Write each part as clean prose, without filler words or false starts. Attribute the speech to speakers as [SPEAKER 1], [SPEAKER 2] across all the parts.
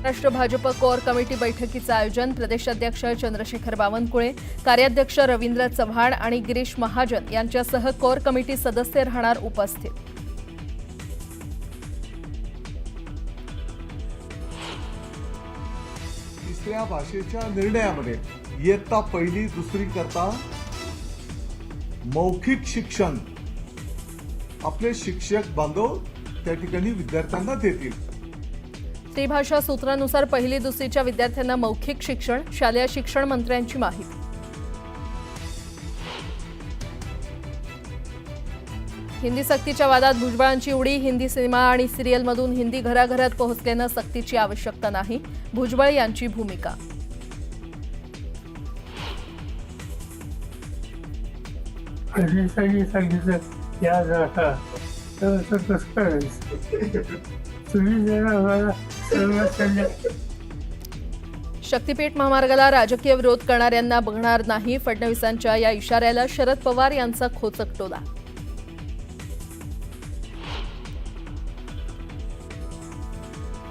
[SPEAKER 1] Maharashtra Bhajap core committee बैठकीचं आयोजन प्रदेशाध्यक्ष चंद्रशेखर बावनकुळे, कार्याध्यक्ष रवींद्र चव्हाण आणि गिरीश महाजन यांच्यासह कोर कमिटी सदस्य राहणार उपस्थित।
[SPEAKER 2] तिसऱ्या भाषेच्या निर्णयामध्ये इयत्ता पहिली दुसरी करता मौखिक शिक्षण आपले शिक्षक बांधव त्या ठिकाणी विद्यार्थ्यांना देतील।
[SPEAKER 1] त्रिभाषा सूत्रानुसार पहिली दुसरीच्या विद्यार्थ्यांना मौखिक शिक्षण, शालेय शिक्षण मंत्र्यांची माहिती। हिंदी सक्तीच्या वादात भुजबळांची उडी, हिंदी सिनेमा आणि सिरियलमधून हिंदी घराघरात पोहोचल्यानं सक्तीची आवश्यकता नाही, भुजबळ यांची भूमिका।
[SPEAKER 3] सांगितलं याद राखा तर कसं करायचं तुम्ही जरा
[SPEAKER 1] शक्तीपीठ महामार्गाला राजकीय विरोध करणाऱ्यांना बघणार नाही, फडणवीसांच्या या इशाऱ्याला शरद पवार यांचा खोचक टोला।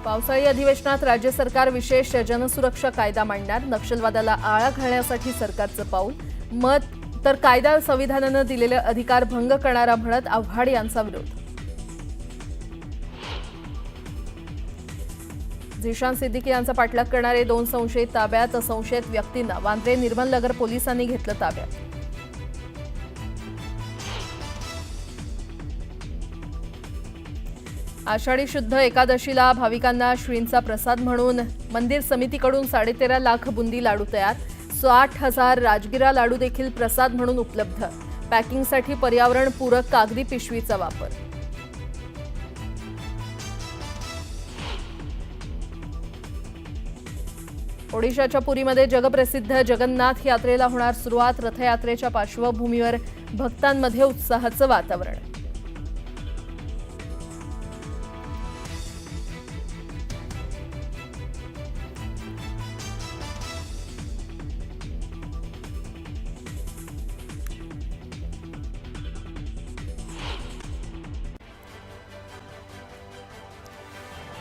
[SPEAKER 1] पावसाळी अधिवेशनात राज्य सरकार विशेष जनसुरक्षा कायदा मांडणार, नक्षलवादाला आळा घालण्यासाठी सरकारचं पाऊल, मत तर कायदा संविधानानं दिलेले अधिकार भंग करणारा म्हणत आव्हाड यांचा विरोध। झिशान सिद्दीकी यांचा पाठलाग करणारे 2 संशयित ताब्यात, संशयित व्यक्तींना वांद्रे निर्मल नगर पोलिसांनी घेतलं ताब्यात। आषाढी शुद्ध एकादशीला भाविकांना श्रींचा प्रसाद म्हणून मंदिर समितीकडून 13.5 लाख बुंदी लाडू तयार, 60,000 राजगिरा लाडू देखील प्रसाद म्हणून उपलब्ध, पॅकिंगसाठी पर्यावरणपूरक कागदी पिशवीचा वापर। ओडिशाच्या पुरीमध्ये जगप्रसिद्ध जगन्नाथ यात्रेला होणार सुरुवात, रथयात्रेच्या पार्श्वभूमीवर भक्तांमध्ये उत्साहाचं वातावरण।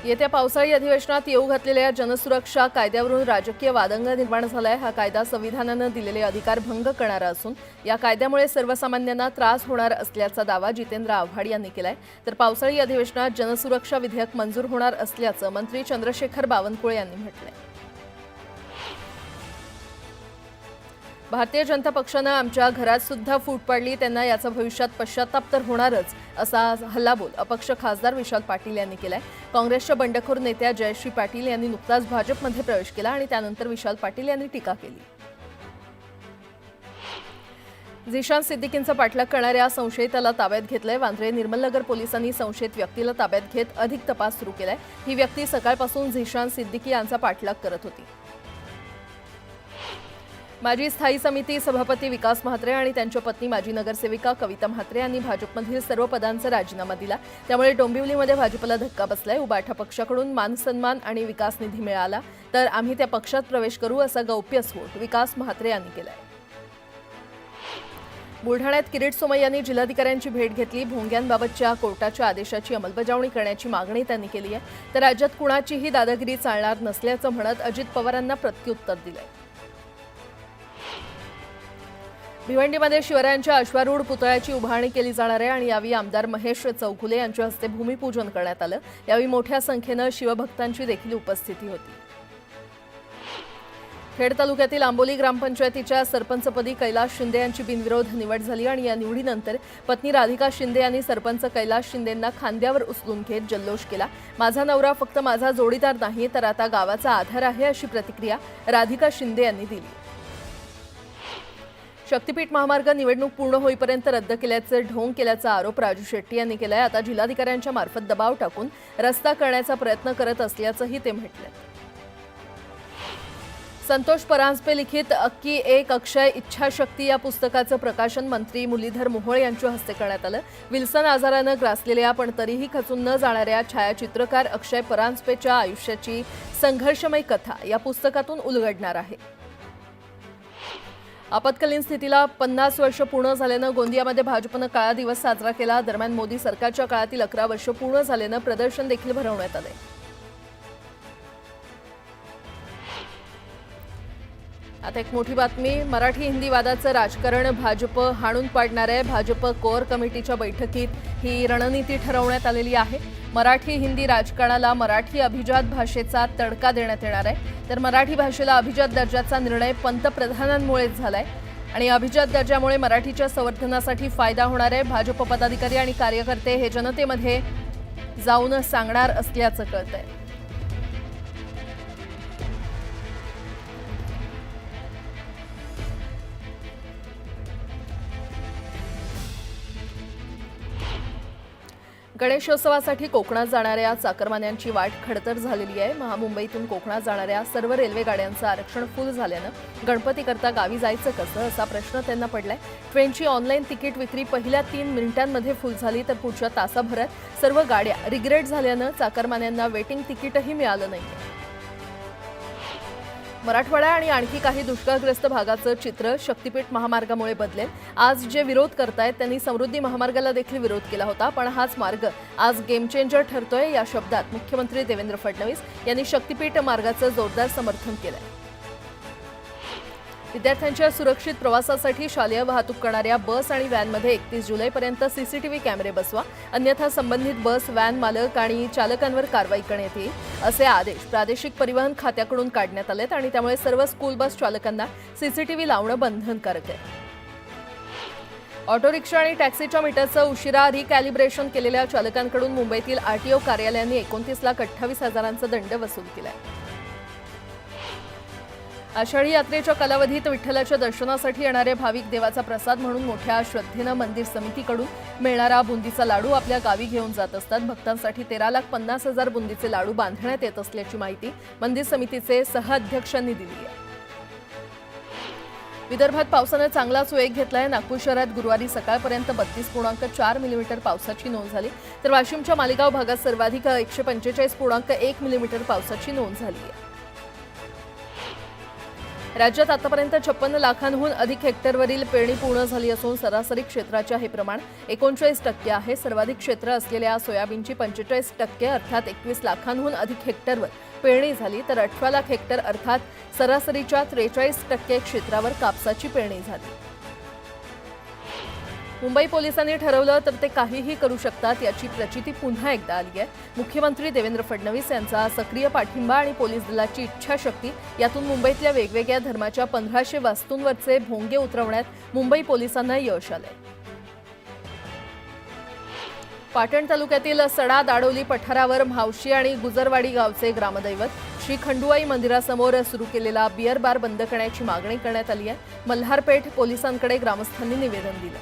[SPEAKER 1] येत्या पावसाळी अधिवेशनात येऊ घातलेल्या जनसुरक्षा कायद्यावरून राजकीय वादंग निर्माण झालाय। हा कायदा संविधानानं दिलेले अधिकार भंग करणारा असून या कायद्यामुळे सर्वसामान्यांना त्रास होणार असल्याचा दावा जितेंद्र आव्हाड यांनी केलाय। तर पावसाळी अधिवेशनात जनसुरक्षा विधेयक मंजूर होणार असल्याचं मंत्री चंद्रशेखर बावनकुळे यांनी म्हटलंय। भारतीय जनता पक्षानं आमच्या घरात सुद्धा फूट पाडली, त्यांना याचा भविष्यात पश्चाताप तर होणारच, असा हल्लाबोल अपक्ष खासदार विशाल पाटील यांनी केलाय। काँग्रेसच्या बंडखोर नेत्या जयश्री पाटील यांनी नुकताच भाजपमध्ये प्रवेश केला आणि त्यानंतर विशाल पाटील यांनी टीका केली। झिशान सिद्दीकींचा पाठलाग करणाऱ्या संशयिताला ताब्यात घेतलंय। वांद्रे निर्मल नगर पोलिसांनी संशयित व्यक्तीला ताब्यात घेत अधिक तपास सुरू केलाय। ही व्यक्ती सकाळपासून झिशान सिद्दीकी यांचा पाठलाग करत होती। माजी स्थायी समिती सभापती विकास म्हात्रे आणि त्यांच्या पत्नी माजी नगरसेविका कविता म्हात्रे यांनी भाजपमधील सर्व पदांचा राजीनामा दिला, त्यामुळे डोंबिवलीमध्ये भाजपला धक्का बसलाय। उबाठा पक्षाकडून मानसन्मान आणि विकास निधी मिळाला तर आम्ही त्या पक्षात प्रवेश करू, असा गौप्यस्फोट विकास म्हात्रे यांनी केलाय। बुलढाण्यात किरीट सोमय्यांनी जिल्हाधिकाऱ्यांची भेट घेतली, भोंग्यांबाबतच्या कोर्टाच्या आदेशाची अंमलबजावणी करण्याची मागणी त्यांनी केली आहे। तर राज्यात कुणाचीही दादागिरी चालणार नसल्याचं म्हणत अजित पवारांना प्रत्युत्तर दिलंय। भिवंडीमध्ये शिवरायांच्या अश्वारूढ पुतळ्याची उभारणी केली जाणार आहे आणि यावेळी आमदार महेश चौगुले यांच्या हस्ते भूमिपूजन करण्यात आलं। यावेळी मोठ्या संख्येनं शिवभक्तांची देखील उपस्थिती होती। खेड तालुक्यातील आंबोली ग्रामपंचायतीच्या सरपंचपदी कैलास शिंदे यांची बिनविरोध निवड झाली आणि या निवडीनंतर पत्नी राधिका शिंदे यांनी सरपंच कैलास शिंदेंना खांद्यावर उचलून घेत जल्लोष केला। माझा नवरा फक्त माझा जोडीदार नाही तर आता गावाचा आधार आहे, अशी प्रतिक्रिया राधिका शिंदे यांनी दिली। शक्तीपीठ महामार्ग निवडणूक पूर्ण होईपर्यंत रद्द केल्याचे ढोंग केल्याचा आरोप राजू शेट्टी यांनी केलाय। आता जिल्हाधिकाऱ्यांच्या मार्फत दबाव टाकून रस्ता करण्याचा प्रयत्न करत असल्याचंही ते म्हटलंय। संतोष परांजपे लिखित अक्की एक अक्षय इच्छाशक्ती या पुस्तकाचं प्रकाशन मंत्री मुरलीधर मोहोळ यांच्या हस्ते करण्यात आलं। विल्सन आजारानं ग्रासलेल्या पण तरीही खचून न जाणाऱ्या छायाचित्रकार अक्षय परांजपेच्या आयुष्याची संघर्षमय कथा या पुस्तकातून उलगडणार आहे। आपत्कालीन स्थितीला 50 वर्ष पूर्ण झाल्यानं गोंदियामध्ये भाजपनं काळा दिवस साजरा केला। दरम्यान मोदी सरकारच्या काळातील 11 वर्ष पूर्ण झाल्यानं प्रदर्शन देखील भरवण्यात आले। आता एक मोठी बातमी, मराठी हिंदी वादाचं राजकारण भाजप हाणून पाडणार आहे. भाजप कोअर कमिटीच्या बैठकीत ही रणनीती ठरवण्यात आलेली आहे. मराठी हिंदी राजकारणाला मराठी अभिजात भाषेचा तडका देण्यात येणार आहे. तर मराठी भाषेला अभिजात दर्जाचा निर्णय पंतप्रधानांमुळेच झालाय आणि अभिजात दर्जामुळे मराठीच्या संवर्धनासाठी फायदा होणार आहे. भाजप पदाधिकारी आणि कार्यकर्ते हे जनतेमध्ये जाऊन सांगणार असल्याचं कळतंय. गणेशोत्सवासाठी कोकणात जाणाऱ्या चाकरमान्यांची वाट खडतर झालेली आहे. महामुंबईतून कोकणात जाणाऱ्या सर्व रेल्वे गाड्यांचं आरक्षण फुल झाल्यानं गणपतीकरता गावी जायचं कसं असा प्रश्न त्यांना पडलाय. ट्रेनची ऑनलाईन तिकीट विक्री पहिल्या 3 मिनिटांमध्ये फुल झाली, तर पुढच्या तासाभरात सर्व गाड्या रिग्रेट झाल्यानं चाकरमान्यांना वेटिंग तिकीटही मिळालं नाही. मराठवाडा आणि आणखी काही दुष्काळग्रस्त भागाचं चित्र शक्तीपीठ महामार्गामुळे बदलेल. आज जे विरोध करतायत त्यांनी समृद्धी महामार्गाला देखील विरोध केला होता, पण हाच मार्ग आज गेम चेंजर ठरतोय. या शब्दात मुख्यमंत्री देवेंद्र फडणवीस यांनी शक्तीपीठ मार्गाचं जोरदार समर्थन केलंय. विद्यार्थ्यांच्या सुरक्षित प्रवासासाठी शालेय वाहतूक करणाऱ्या बस आणि व्हॅनमध्ये 31 जुलैपर्यंत सीसीटीव्ही कॅमेरे बसवा, अन्यथा संबंधित बस व्हॅन मालक आणि चालकांवर कारवाई करण्यात येईल असे आदेश प्रादेशिक परिवहन खात्याकडून काढण्यात आलेत आणि त्यामुळे सर्व स्कूल बस चालकांना सीसीटीव्ही लावणं बंधनकारक आहे. ऑटो रिक्षा आणि टॅक्सीच्या मीटरचं उशिरा रिकॅलिब्रेशन केलेल्या चालकांकडून मुंबईतील आरटीओ कार्यालयांनी 29,28,000चा दंड वसूल केलाय. आषाढी यात्रेच्या कालावधीत विठ्ठलाच्या दर्शनासाठी येणारे भाविक देवाचा प्रसाद म्हणून मोठ्या श्रद्धेनं मंदिर समितीकडून मिळणारा बुंदीचा लाडू आपल्या गावी घेऊन जात असतात. भक्तांसाठी 13,50,000 बुंदीचे लाडू बांधण्यात येत असल्याची माहिती मंदिर समितीचे सहअध्यक्षांनी दिली आहे. विदर्भात पावसानं चांगलाच वेग घेतलाय. नागपूर शहरात गुरुवारी सकाळपर्यंत 32.4 मिलीमीटर पावसाची नोंद झाली, तर वाशिमच्या मालेगाव भागात सर्वाधिक 145.1 मिलीमीटर पावसाची नोंद झाली आहे. राज्यात आतापर्यंत 56 लाखांहून अधिक हेक्टरवरील पेरणी पूर्ण झाली असून सरासरी क्षेत्राचे हे प्रमाण 39% आहे. सर्वाधिक क्षेत्र असलेल्या सोयाबीनची 45% अर्थात 21 लाखांहून अधिक हेक्टरवर पेरणी झाली, तर 18 लाख हेक्टर अर्थात सरासरीच्या 43% क्षेत्रावर कापसाची पेरणी झाली. मुंबई पोलिसांनी ठरवलं तर ते काहीही करू शकतात याची प्रचिती पुन्हा एकदा आली आहे. मुख्यमंत्री देवेंद्र फडणवीस यांचा सक्रिय पाठिंबा आणि पोलीस दलाची इच्छाशक्ती यातून मुंबईतल्या वेगवेगळ्या धर्माच्या 1500 वास्तूंवरचे भोंगे उतरवण्यात मुंबई पोलिसांना यश आलंय. पाटण तालुक्यातील सडा दाडोली पठारावर म्हावशी आणि गुजरवाडी गावचे ग्रामदैवत श्री खंडुआई मंदिरासमोर सुरू केलेला बिअर बार बंद करण्याची मागणी करण्यात आली आहे. मल्हारपेठ पोलिसांकडे ग्रामस्थांनी निवेदन दिलं.